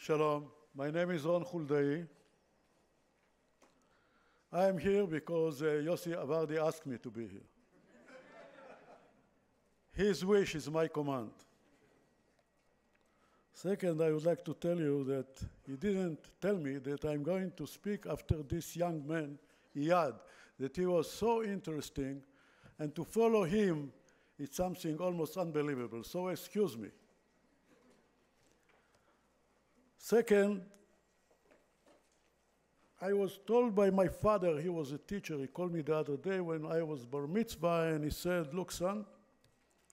Shalom, my name is Huldai. I am here because Yossi Avardi asked me to be here. His wish is my command. Second, I would like to tell you that he didn't tell me that I'm going to speak after this young man, Iyad, that he was so interesting, and to follow him is something almost unbelievable, so excuse me. Second, I was told by my father, he was a teacher, he called me the other day when I was bar mitzvah, and he said, look, son,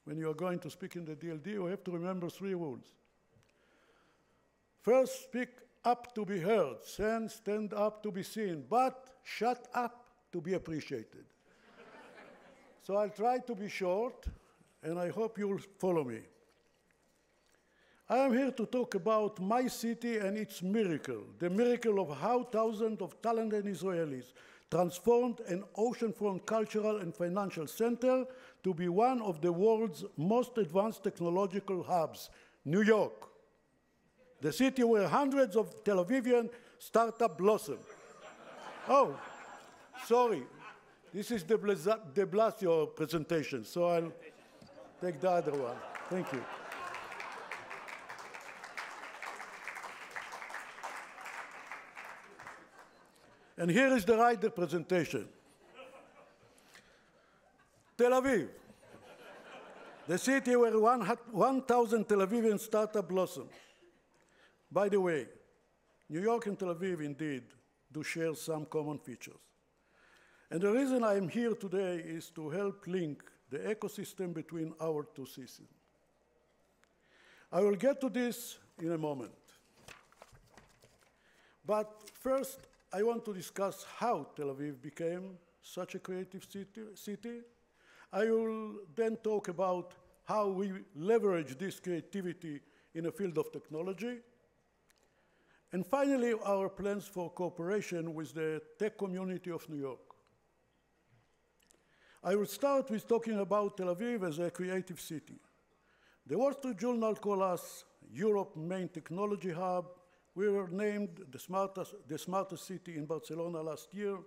when you are going to speak in the DLD, you have to remember 3 rules. First, speak up to be heard, then stand up to be seen, but shut up to be appreciated. So I'll try to be short, and I hope you'll follow me. I am here to talk about my city and its miracle, the miracle of how thousands of talented Israelis transformed an oceanfront cultural and financial center to be one of the world's most advanced technological hubs, New York, the city where hundreds of Tel Avivian startups blossom. Oh, sorry, this is the de Blasio presentation, so I'll take the other one. Thank you. And here is the right presentation. Tel Aviv, the city where 1,000 Tel Avivian startups blossom. By the way, New York and Tel Aviv indeed do share some common features. And the reason I am here today is to help link the ecosystem between our 2 cities. I will get to this in a moment. But first, I want to discuss how Tel Aviv became such a creative city. I will then talk about how we leverage this creativity in the field of technology. And finally, our plans for cooperation with the tech community of New York. I will start with talking about Tel Aviv as a creative city. The Wall Street Journal called us Europe's main technology hub. We were named the smartest city in Barcelona last year,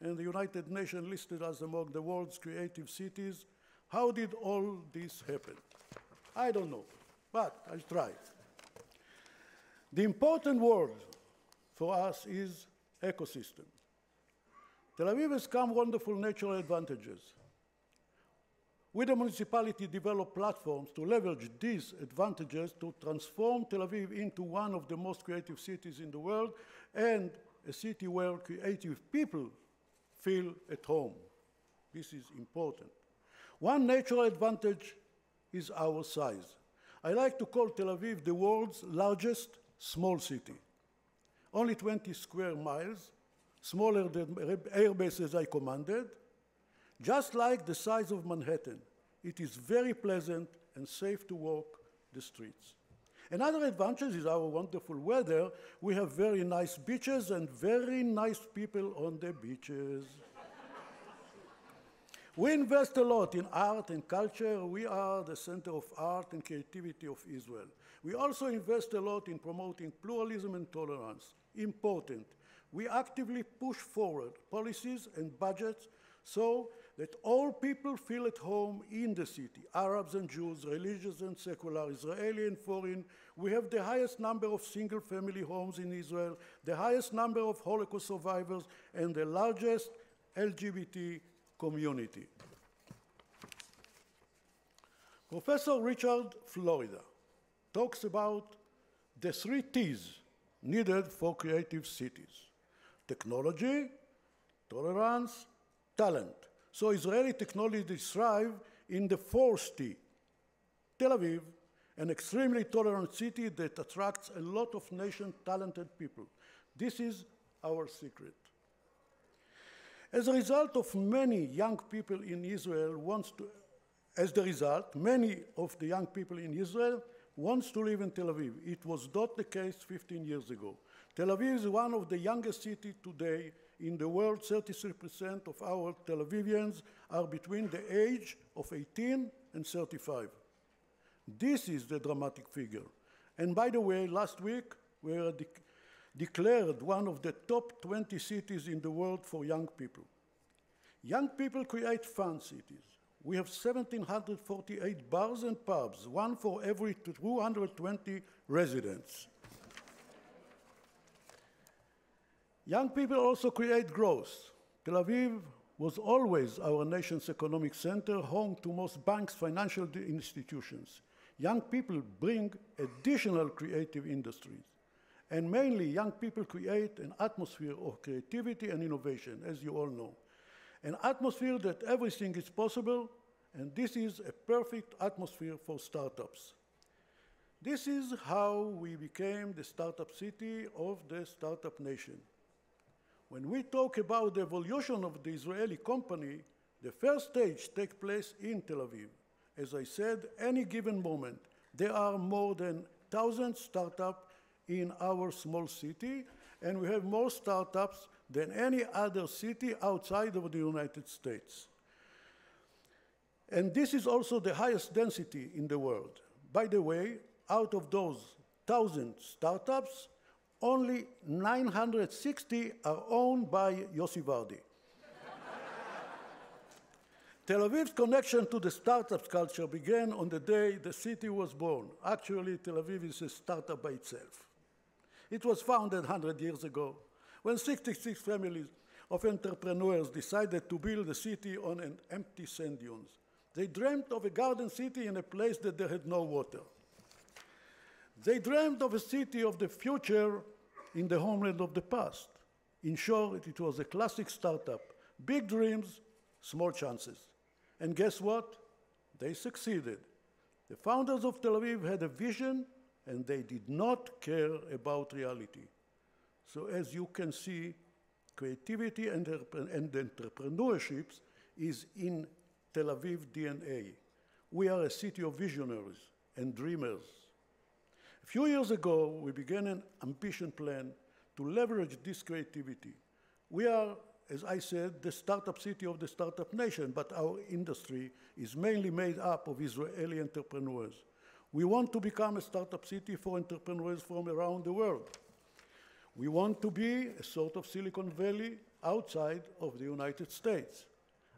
and the United Nations listed us among the world's creative cities. How did all this happen? I don't know, but I'll try. The important word for us is ecosystem. Tel Aviv has come wonderful natural advantages. We, the municipality, develop platforms to leverage these advantages to transform Tel Aviv into one of the most creative cities in the world and a city where creative people feel at home. This is important. One natural advantage is our size. I like to call Tel Aviv the world's largest small city. Only 20 square miles, smaller than air bases I commanded, just like the size of Manhattan. It is very pleasant and safe to walk the streets. Another advantage is our wonderful weather. We have very nice beaches and very nice people on the beaches. We invest a lot in art and culture. We are the center of art and creativity of Israel. We also invest a lot in promoting pluralism and tolerance. Important. We actively push forward policies and budgets so that all people feel at home in the city, Arabs and Jews, religious and secular, Israeli and foreign. We have the highest number of single-family homes in Israel, the highest number of Holocaust survivors, and the largest LGBT community. Professor Richard Florida talks about the 3 T's needed for creative cities: technology, tolerance, talent. So Israeli technology thrive in the 4th T. Tel Aviv, an extremely tolerant city that attracts a lot of nation-talented people. This is our secret. As a result of many young people in Israel many of the young people in Israel wants to live in Tel Aviv. It was not the case 15 years ago. Tel Aviv is one of the youngest cities today in the world. 33% of our Tel Avivians are between the age of 18 and 35. This is the dramatic figure. And by the way, last week, we were declared one of the top 20 cities in the world for young people. Young people create fun cities. We have 1,748 bars and pubs, one for every 220 residents. Young people also create growth. Tel Aviv was always our nation's economic center, home to most banks, financial institutions. Young people bring additional creative industries. And mainly, young people create an atmosphere of creativity and innovation, as you all know. An atmosphere that everything is possible, and this is a perfect atmosphere for startups. This is how we became the startup city of the startup nation. When we talk about the evolution of the Israeli company, the first stage takes place in Tel Aviv. As I said, any given moment, there are more than 1,000 startups in our small city, and we have more startups than any other city outside of the United States. And this is also the highest density in the world. By the way, out of those 1,000 startups, only 960 are owned by Yossi Vardi. Tel Aviv's connection to the startup culture began on the day the city was born. Actually, Tel Aviv is a startup by itself. It was founded 100 years ago when 66 families of entrepreneurs decided to build a city on an empty sand dunes. They dreamt of a garden city in a place that there had no water. They dreamed of a city of the future in the homeland of the past. In short, it was a classic startup. Big dreams, small chances. And guess what? They succeeded. The founders of Tel Aviv had a vision, and they did not care about reality. So as you can see, creativity and entrepreneurship is in Tel Aviv DNA. We are a city of visionaries and dreamers. A few years ago, we began an ambition plan to leverage this creativity. We are, as I said, the startup city of the startup nation, but our industry is mainly made up of Israeli entrepreneurs. We want to become a startup city for entrepreneurs from around the world. We want to be a sort of Silicon Valley outside of the United States.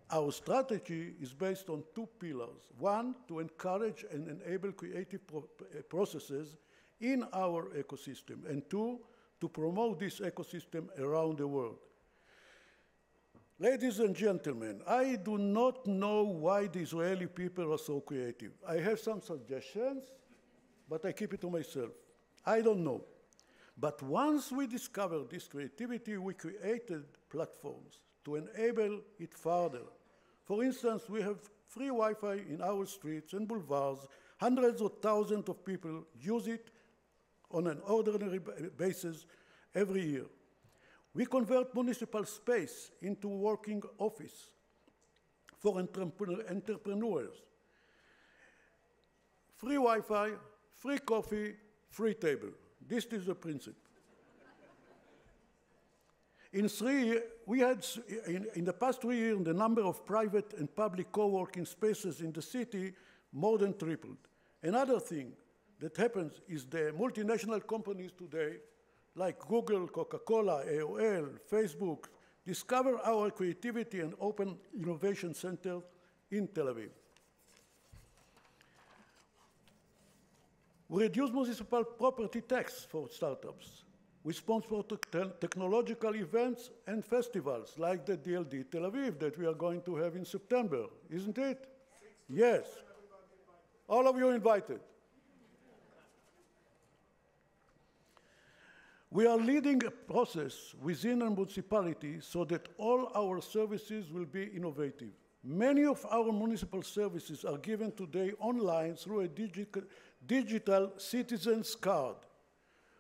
Our strategy is based on two pillars. One, to encourage and enable creative processes in our ecosystem, and two, to promote this ecosystem around the world. Ladies and gentlemen, I do not know why the Israeli people are so creative. I have some suggestions, but I keep it to myself. I don't know. But once we discovered this creativity, we created platforms to enable it further. For instance, we have free Wi-Fi in our streets and boulevards. Hundreds of thousands of people use it on an ordinary basis every year. We convert municipal space into working office for entrepreneurs. Free Wi-Fi, free coffee, free table. This is the principle. In the past 3 years, the number of private and public co-working spaces in the city more than tripled. Another thing that happens is the multinational companies today, like Google, Coca-Cola, AOL, Facebook, discover our creativity and open innovation center in Tel Aviv. We reduce municipal property tax for startups. We sponsor technological events and festivals like the DLD Tel Aviv that we are going to have in September, isn't it? Yes. All of you invited. We are leading a process within a municipality so that all our services will be innovative. Many of our municipal services are given today online through a digital citizen's card.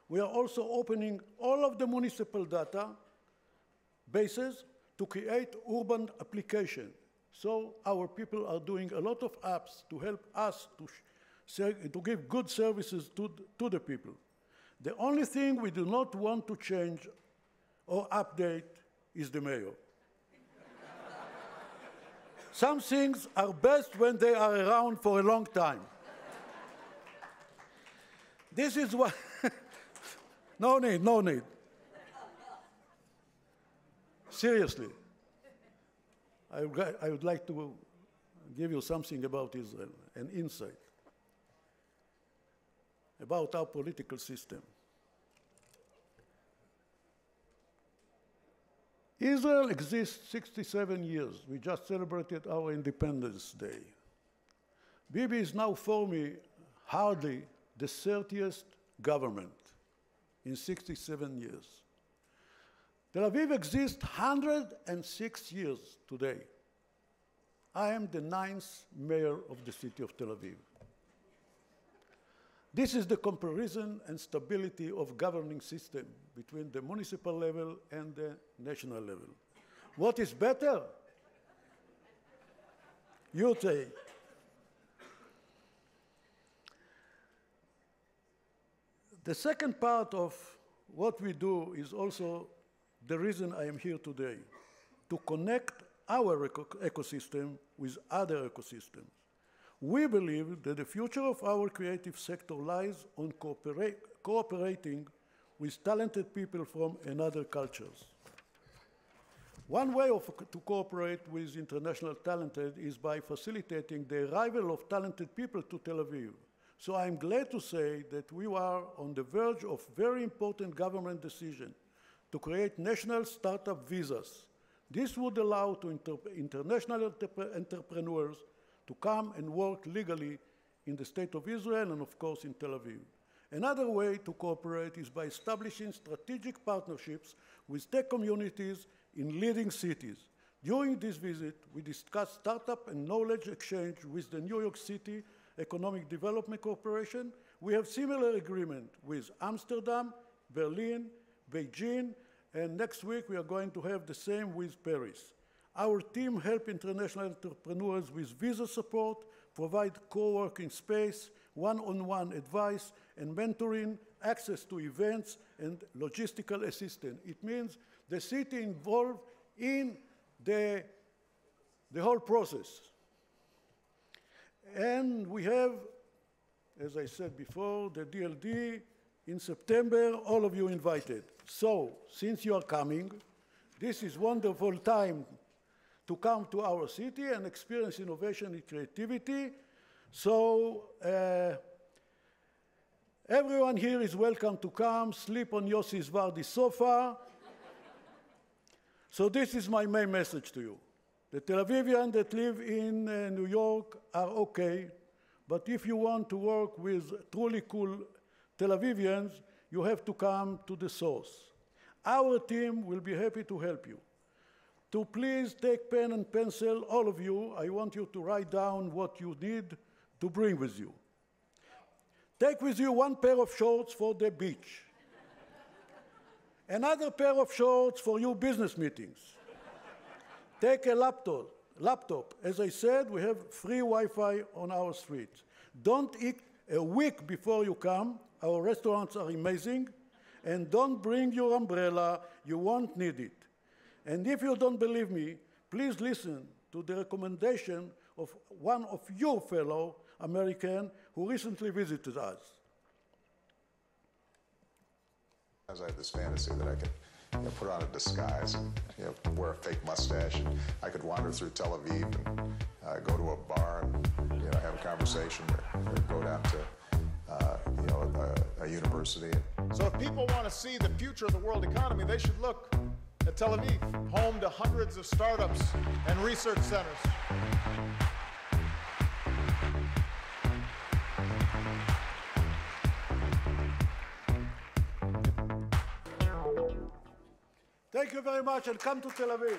We are also opening all of the municipal data bases to create urban applications. So our people are doing a lot of apps to help us to give good services to the people. The only thing we do not want to change or update is the mayor. Some things are best when they are around for a long time. This is why No need, no need. Seriously, I would like to give you something about Israel, an insight about our political system. Israel exists 67 years. We just celebrated our Independence Day. Bibi is now forming hardly the 30th government in 67 years. Tel Aviv exists 106 years today. I am the 9th mayor of the city of Tel Aviv. This is the comparison and stability of governing system between the municipal level and the national level. What is better? You say. The second part of what we do is also the reason I am here today, to connect our ecosystem with other ecosystems. We believe that the future of our creative sector lies on cooperating with talented people from another cultures. One way to cooperate with international talented is by facilitating the arrival of talented people to Tel Aviv. So I'm glad to say that we are on the verge of very important government decision to create national startup visas. This would allow to international entrepreneurs to come and work legally in the state of Israel and, of course, in Tel Aviv. Another way to cooperate is by establishing strategic partnerships with tech communities in leading cities. During this visit, we discussed startup and knowledge exchange with the New York City Economic Development Corporation. We have similar agreement with Amsterdam, Berlin, Beijing, and next week we are going to have the same with Paris. Our team helps international entrepreneurs with visa support, provide co-working space, one-on-one advice, and mentoring, access to events, and logistical assistance. It means the city involved in the whole process. And we have, as I said before, the DLD in September, all of you invited. So, since you are coming, this is wonderful time to come to our city and experience innovation and creativity. So, everyone here is welcome to come, sleep on Yossi Svardi's sofa. So this is my main message to you. The Tel Avivians that live in New York are okay, but if you want to work with truly cool Tel Avivians, you have to come to the source. Our team will be happy to help you. To please take pen and pencil, all of you, I want you to write down what you need to bring with you. Take with you one pair of shorts for the beach. Another pair of shorts for your business meetings. Take a laptop. As I said, we have free Wi-Fi on our streets. Don't eat a week before you come. Our restaurants are amazing. And don't bring your umbrella. You won't need it. And if you don't believe me, please listen to the recommendation of one of your fellow Americans who recently visited us. I have this fantasy that I could put on a disguise and wear a fake mustache. And I could wander through Tel Aviv and go to a bar and have a conversation or go down to a university. So if people want to see the future of the world economy, they should look at Tel Aviv, home to hundreds of startups and research centers. Thank you very much, and come to Tel Aviv.